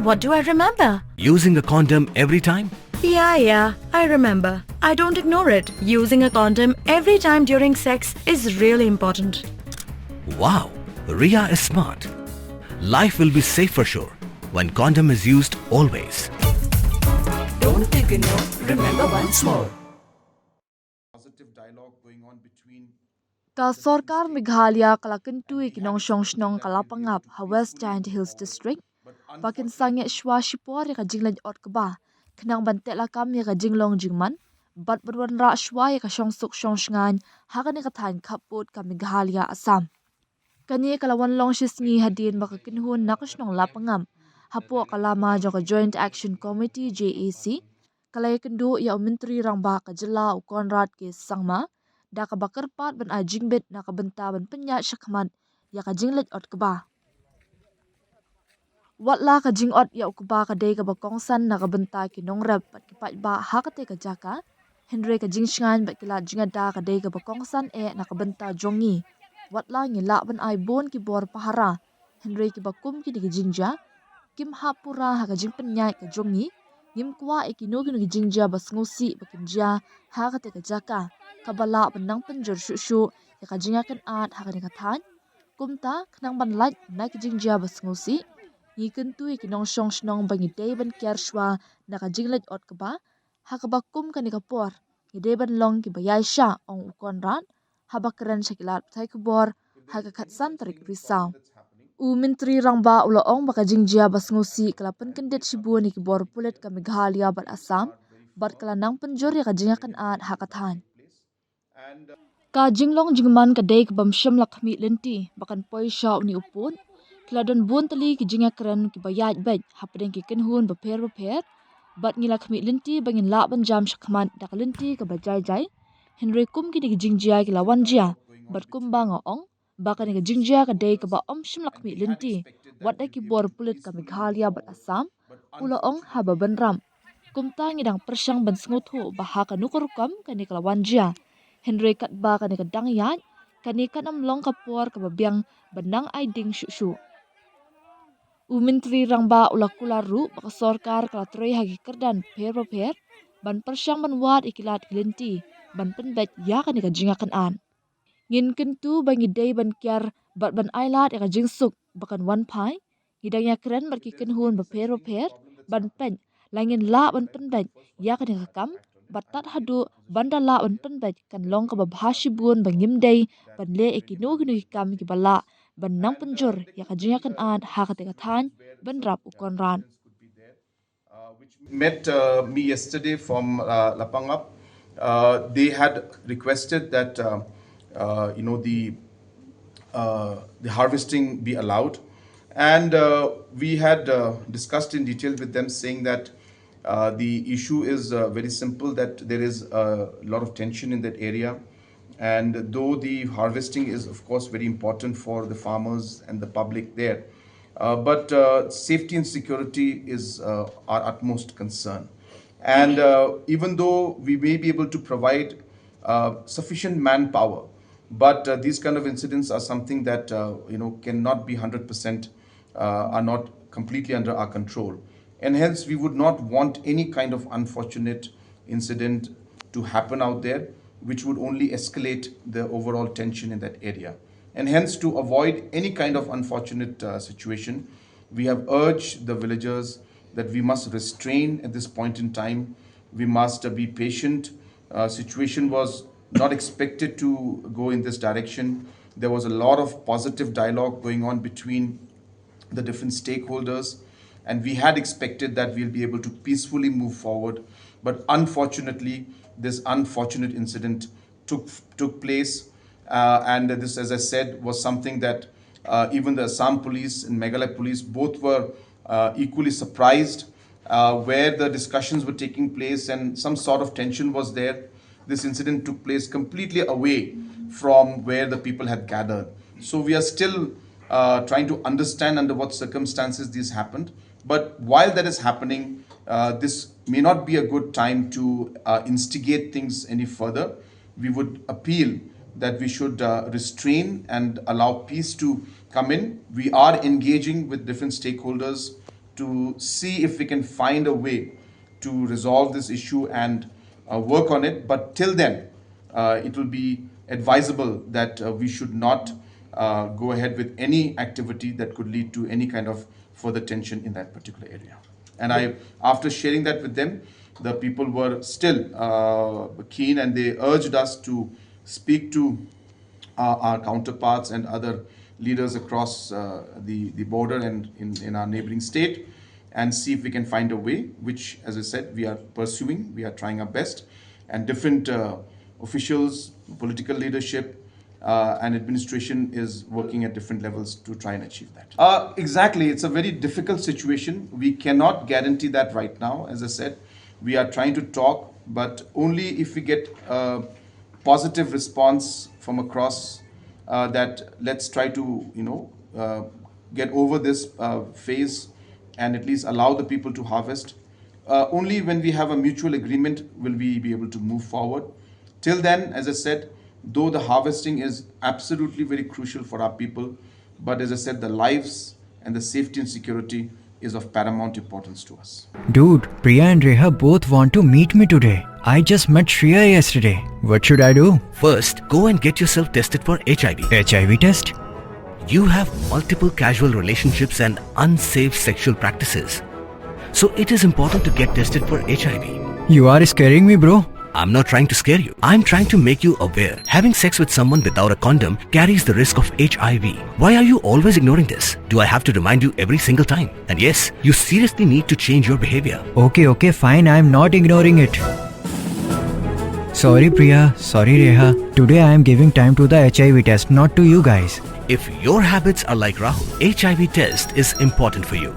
What do I remember? Using a condom every time? Yeah, I remember. I don't ignore it. Using a condom every time during sex is really important. Wow, Ria is smart. Life will be safe for sure when condom is used always. Don't ignore, remember once more. Positive dialogue going on between Ka Sorkar Meghalaya kala kyntu nong shnong ka Lapangap ha West Giant Hills District. Pakin sangeh shipor ka Syllad ot kaba. Kenang bantek la kam ka jinglong jingman. Bat berwan ra shwa ka suk shngan ha ka ni ka than kaput ka Meghalaya Assam. Kani kalawan long shisngi hadin baka kinhun nakashnong Lapangam. Hapo kalama jo ka Joint Action Committee JAC. Kalay kendo ya menteri rangba ka jela ukonrat ke sangma. Da ka bakarpat ban a jingbet na ka benta ban penya syakman ya ka Syllad ot kaba. Watla ka jingot ya ukba ka day ka bakongsan na ka benta ki nongrab pat kipat ba ha ka te ka jaka. Henry ka jingshan bat kila jingada ka day ka bakongsan na ka benta jongi. Watla ngila ban ay bon ki bor pahara. Henry ki bakum ki di ka jingja. Kim hapura ha ka jing penya ka jongi. Yim kwa ikino ki jingja bas ngusi bakinja ha ka te ka jaka. Kabala benang penjur syuk ya ka jingiakynad ha ka ni ka than. Kumta kenang ban like na ki jingja bas ngusi. Ni kyntu nong shnong bangi day ban kershwa na ka Syllad ot kaba. Ha ka bakum ka ni ka por. Ni day ban long ki bayay siya ong ukonran. Ha bakaran syakilat patay kubor. Ha ka katsan tarik risaw. Menteri rangba ulaong baka jingjia bas ngusi kalapan kendit sibu ni kibor pulit ka Meghalaya bat Assam. Bat kalanang penjur ya ka jingiakynad ha kathan. Ka jinglong jingman ka day ka bamsyam lakmi lenti bakan poy siya ni upun. Kladon bun tali ki jingiakran ki bayat bed hapadeng ki kenhun baper. Bat ngila kami lenti bangin laban jam syakman da lenti ka bajay. Henry kum ki ni jingjia ki lawan jia. Bat kum ba ong. Baka ni ka jingjia ka day ka ba shim lakmi lenti. Wat da ki bor pulit ka Meghalaya bat Assam. Ula ong haba banram. Kumta ngidang persyang ban snguthu baha ka nukarukam ka ni ka lawan jia. Henry kat ba ka ni ka dangyat. Ka ni ka namlong ka por ka babiang banang ay ding syuk. Menteri rangba ulakula ru baka Sorkar kala troy hagi kerdan per ban persyang ban wat ikilat kilenti ban penbet ya ka ni ka jingiakynad. Ngin kyntu bangi day ban kyar bat ban ailat ya ka jingsuk bakan wan pai. Ngidang ya keren bat ki kenhun baper ban pen langin la ban penbet ya ka ni ka kam. Batat hadu banda la ban penbet kan long ka babhashibun bangim day ban le ikino kam ki bala. Ban nang penjur ya ka jingiakynad ha ka te ka than ban rap ukonran. which met me yesterday from Lapangap. They had requested that the harvesting be allowed, and we had discussed in detail with them, saying that the issue is very simple, that there is a lot of tension in that area. And though the harvesting is, of course, very important for the farmers and the public there, but safety and security is our utmost concern. And even though we may be able to provide sufficient manpower, but these kind of incidents are something that cannot be 100%, are not completely under our control. And hence, we would not want any kind of unfortunate incident to happen out there, which would only escalate the overall tension in that area. And hence, to avoid any kind of unfortunate situation, we have urged the villagers that we must restrain at this point in time. We must be patient. Situation was not expected to go in this direction. There was a lot of positive dialogue going on between the different stakeholders, and we had expected that we'll be able to peacefully move forward. But unfortunately, this unfortunate incident took place, and this, as I said, was something that even the Assam police and Meghalaya police both were equally surprised, where the discussions were taking place and some sort of tension was there. This incident took place completely away from where the people had gathered. So we are still trying to understand under what circumstances this happened. But while that is happening, this may not be a good time to instigate things any further. We would appeal that we should restrain and allow peace to come in. We are engaging with different stakeholders to see if we can find a way to resolve this issue and work on it. But till then, it will be advisable that we should not go ahead with any activity that could lead to any kind of further tension in that particular area. And after sharing that with them, the people were still keen, and they urged us to speak to our counterparts and other leaders across the border and in our neighboring state, and see if we can find a way, which, as I said, we are pursuing. We are trying our best, and different officials, political leadership, and administration is working at different levels to try and achieve that. Exactly, it's a very difficult situation. We cannot guarantee that right now. As I said, we are trying to talk, but only if we get a positive response from across that let's try to get over this phase and at least allow the people to harvest. Only when we have a mutual agreement will we be able to move forward. Till then, as I said, though the harvesting is absolutely very crucial for our people, but as I said, the lives and the safety and security is of paramount importance to us. Dude, Priya and Reha both want to meet me today. I just met Shreya yesterday. What should I do? First, go and get yourself tested for HIV. HIV test? You have multiple casual relationships and unsafe sexual practices. So it is important to get tested for HIV. You are scaring me, bro. I'm not trying to scare you. I'm trying to make you aware. Having sex with someone without a condom carries the risk of HIV. Why are you always ignoring this? Do I have to remind you every single time? And yes, you seriously need to change your behavior. Okay, fine. I'm not ignoring it. Sorry, Priya. Sorry, Reha. Today I am giving time to the HIV test, not to you guys. If your habits are like Rahul, HIV test is important for you.